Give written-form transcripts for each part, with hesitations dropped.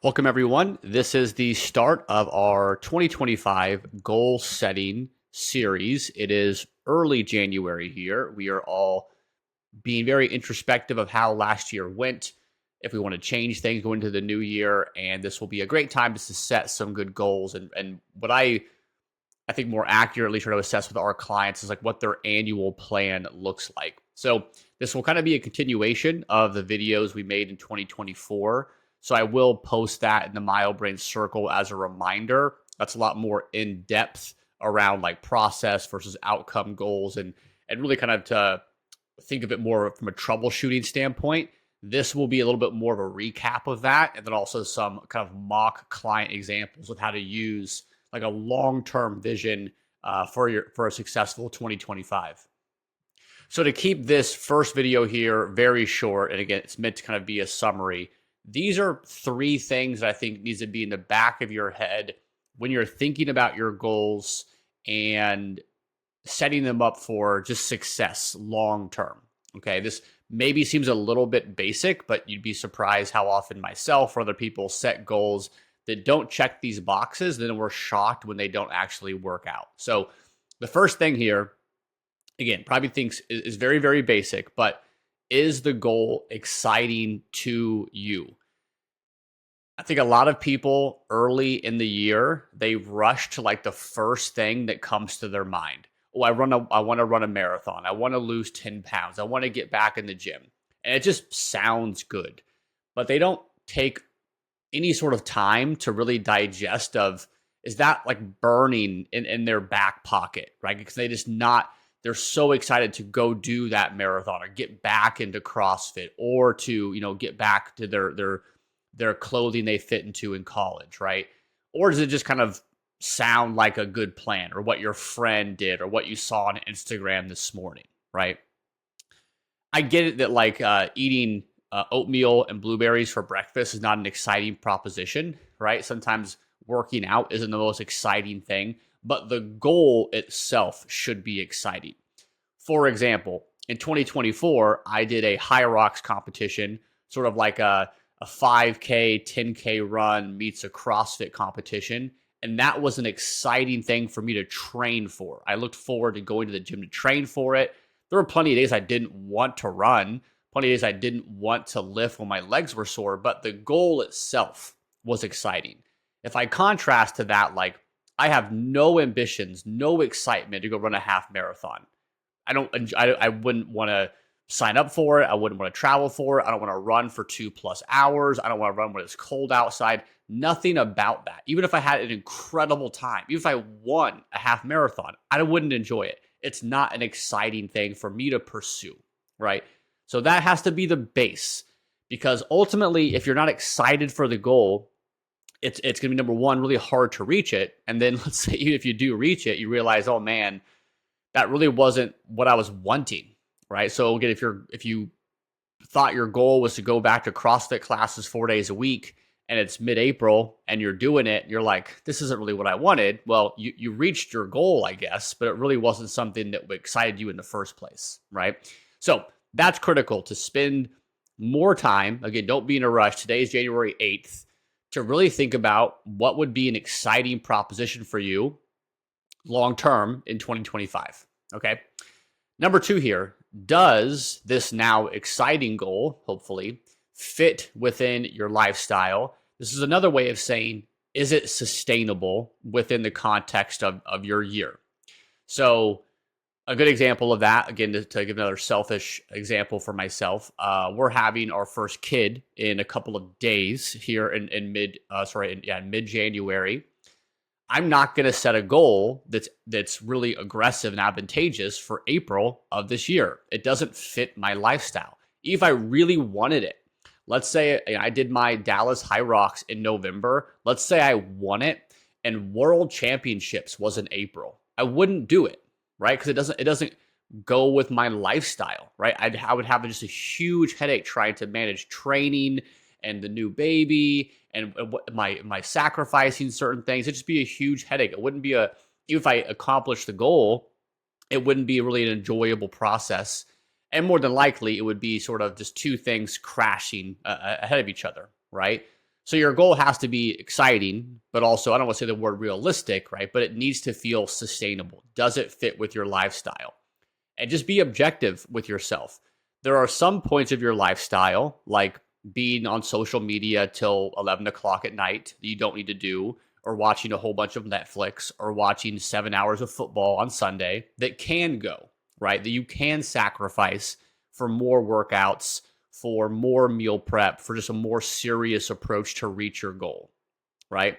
Welcome, everyone. This is the start of our 2025 goal setting series. It is early January here. We are all being very introspective of how last year went, if we want to change things going into the new year. And this will be a great time just to set some good goals. And what I think more accurately try to assess with our clients is like what their annual plan looks like. So this will kind of be a continuation of the videos we made in 2024. So I will post that in the MyoBrain circle as a reminder. That's a lot more in depth around like process versus outcome goals and really kind of to think of it more from a troubleshooting standpoint. This will be a little bit more of a recap of that, and then also some kind of mock client examples of how to use like a long-term vision for a successful 2025. So to keep this first video here very short, and again, it's meant to kind of be a summary. These are three things that I think needs to be in the back of your head when you're thinking about your goals and setting them up for just success long term. Okay, this maybe seems a little bit basic, but you'd be surprised how often myself or other people set goals that don't check these boxes, then we're shocked when they don't actually work out. So the first thing here, again, probably thinks is very, very basic, but is the goal exciting to you? I think a lot of people early in the year, they rush to like the first thing that comes to their mind. Oh, I want to run a marathon. I want to lose 10 pounds. I want to get back in the gym. And it just sounds good. But they don't take any sort of time to really digest of, is that like burning in their back pocket, right? Because they're so excited to go do that marathon or get back into CrossFit or to, get back to their clothing they fit into in college, right? Or does it just kind of sound like a good plan or what your friend did or what you saw on Instagram this morning, right? I get it that like eating oatmeal and blueberries for breakfast is not an exciting proposition, right? Sometimes working out isn't the most exciting thing, but the goal itself should be exciting. For example, in 2024, I did a high rocks competition, sort of like a 5K, 10K run meets a CrossFit competition. And that was an exciting thing for me to train for. I looked forward to going to the gym to train for it. There were plenty of days I didn't want to run, plenty of days I didn't want to lift when my legs were sore, but the goal itself was exciting. If I contrast to that, like I have no ambitions, no excitement to go run a half marathon. I wouldn't want to sign up for it. I wouldn't want to travel for it. I don't want to run for 2+ hours. I don't want to run when it's cold outside. Nothing about that. Even if I had an incredible time, even if I won a half marathon, I wouldn't enjoy it. It's not an exciting thing for me to pursue, right? So that has to be the base, because ultimately, if you're not excited for the goal, it's going to be, number one, really hard to reach it. And then let's say even if you do reach it, you realize, oh man, that really wasn't what I was wanting, right? So again, if you thought your goal was to go back to CrossFit classes 4 days a week and it's mid-April and you're doing it, you're like, this isn't really what I wanted. Well, you reached your goal, I guess, but it really wasn't something that excited you in the first place, right? So that's critical to spend more time. Again, don't be in a rush. Today is January 8th to really think about what would be an exciting proposition for you long term in 2025. Okay. Number two here, does this now exciting goal, hopefully, fit within your lifestyle? This is another way of saying, is it sustainable within the context of your year? So a good example of that, again, to give another selfish example for myself, we're having our first kid in a couple of days here in mid-January. I'm not going to set a goal that's really aggressive and advantageous for April of this year. It doesn't fit my lifestyle. If I really wanted it, let's say I did my Dallas High Rocks in November. Let's say I won it and World Championships was in April. I wouldn't do it, right? Because it doesn't go with my lifestyle, right? I would have just a huge headache trying to manage training and the new baby and my sacrificing certain things. It'd just be a huge headache. It wouldn't be even if I accomplished the goal, it wouldn't be really an enjoyable process. And more than likely, it would be sort of just two things crashing ahead of each other, right? So your goal has to be exciting, but also, I don't want to say the word realistic, right? But it needs to feel sustainable. Does it fit with your lifestyle? And just be objective with yourself. There are some points of your lifestyle, like being on social media till 11 o'clock at night, that you don't need to do, or watching a whole bunch of Netflix, or watching 7 hours of football on Sunday, that can go, right? That you can sacrifice for more workouts, for more meal prep, for just a more serious approach to reach your goal, right?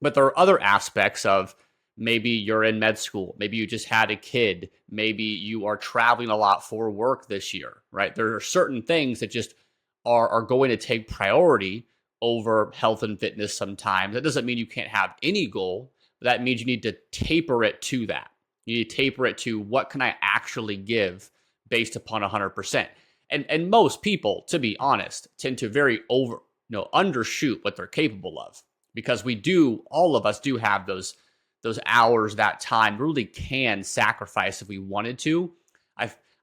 But there are other aspects of, maybe you're in med school, maybe you just had a kid, maybe you are traveling a lot for work this year, right? There are certain things that just are going to take priority over health and fitness sometimes. That doesn't mean you can't have any goal, but that means you need to taper it to that. You need to taper it to, what can I actually give based upon 100%. And most people, to be honest, tend to very undershoot what they're capable of, because all of us do have those hours, that time, really can sacrifice if we wanted to.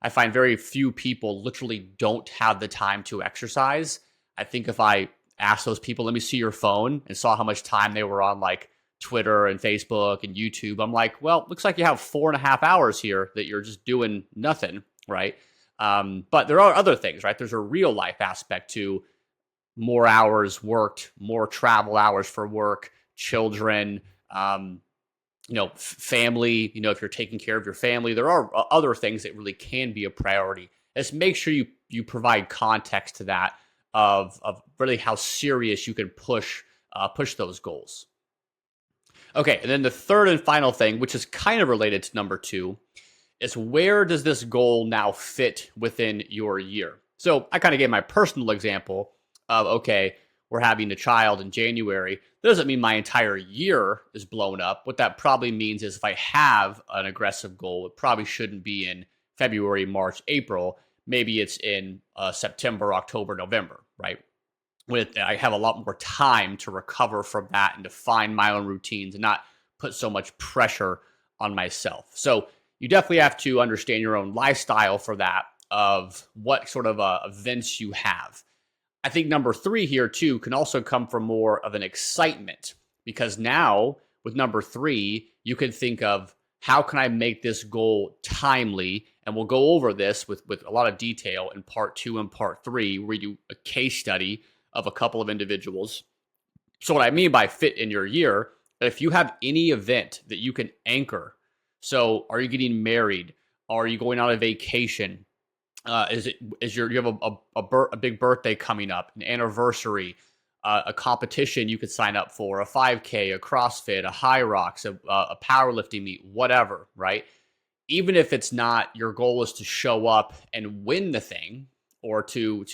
I find very few people literally don't have the time to exercise. I think if I asked those people, let me see your phone, and saw how much time they were on like Twitter and Facebook and YouTube, I'm like, well, looks like you have 4.5 hours here that you're just doing nothing, right? But there are other things, right? There's a real life aspect to more hours worked, more travel hours for work, children, family, if you're taking care of your family. There are other things that really can be a priority. Just make sure you provide context to that, of really how serious you can push those goals. Okay, and then the third and final thing, which is kind of related to number 2, is, where does this goal now fit within your year? So I kind of gave my personal example of, okay, we're having a child in January. That doesn't mean my entire year is blown up. What that probably means is, if I have an aggressive goal, it probably shouldn't be in February, March, April. Maybe it's in September, October, November, right? When I have a lot more time to recover from that and to find my own routines and not put so much pressure on myself. So you definitely have to understand your own lifestyle for that, of what sort of events you have. I think number 3 here too can also come from more of an excitement, because now with number 3, you can think of, how can I make this goal timely? And we'll go over this with a lot of detail in part 2 and part 3, where we do a case study of a couple of individuals. So what I mean by fit in your year, if you have any event that you can anchor. So are you getting married? Are you going on a vacation? You have a big birthday coming up, an anniversary, a competition you could sign up for, a 5K, a CrossFit, a High Rocks, a powerlifting meet, whatever, right? Even if it's not, your goal is to show up and win the thing, or to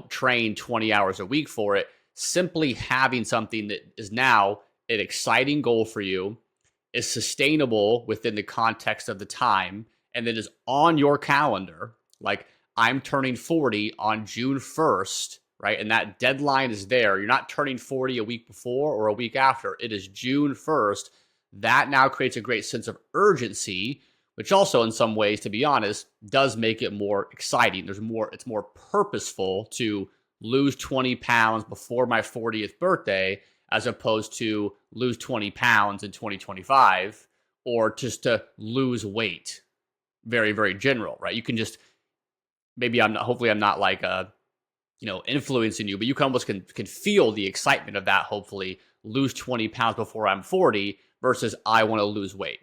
train 20 hours a week for it. Simply having something that is now an exciting goal for you, is sustainable within the context of the time, and that is on your calendar. Like, I'm turning 40 on June 1st, right? And that deadline is there. You're not turning 40 a week before or a week after. It is June 1st. That now creates a great sense of urgency, which also, in some ways, to be honest, does make it more exciting. It's more purposeful to lose 20 pounds before my 40th birthday, as opposed to lose 20 pounds in 2025, or just to lose weight. Very, very general, right? You can just, hopefully I'm not like influencing you, but you can almost can feel the excitement of that. Hopefully, lose 20 pounds before I'm 40 versus I want to lose weight.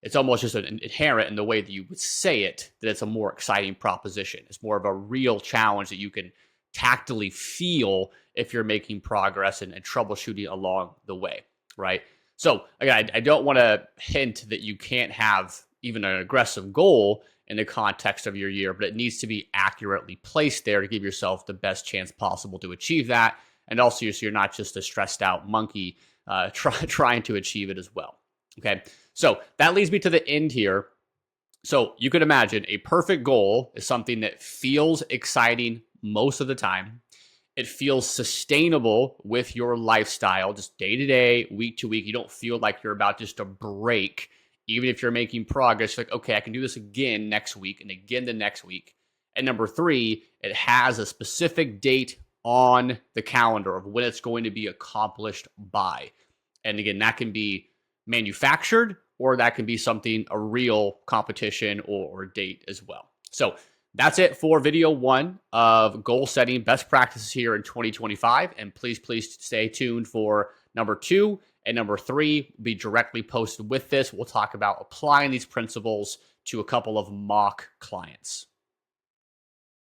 It's almost just an inherent in the way that you would say it, that it's a more exciting proposition. It's more of a real challenge that you can tactily feel if you're making progress and troubleshooting along the way, right? So again, I don't want to hint that you can't have even an aggressive goal in the context of your year, but it needs to be accurately placed there to give yourself the best chance possible to achieve that. And also, so you're not just a stressed out monkey trying to achieve it as well. Okay, so that leads me to the end here. So you could imagine a perfect goal is something that feels exciting most of the time. It feels sustainable with your lifestyle, just day to day, week to week. You don't feel like you're about just to break. Even if you're making progress, like, okay, I can do this again next week and again the next week. And number 3, it has a specific date on the calendar of when it's going to be accomplished by. And again, that can be manufactured or that can be something, a real competition or date as well. So that's it for video 1 of goal setting best practices here in 2025. And please stay tuned for number 2 and number 3 will be directly posted with this. We'll talk about applying these principles to a couple of mock clients.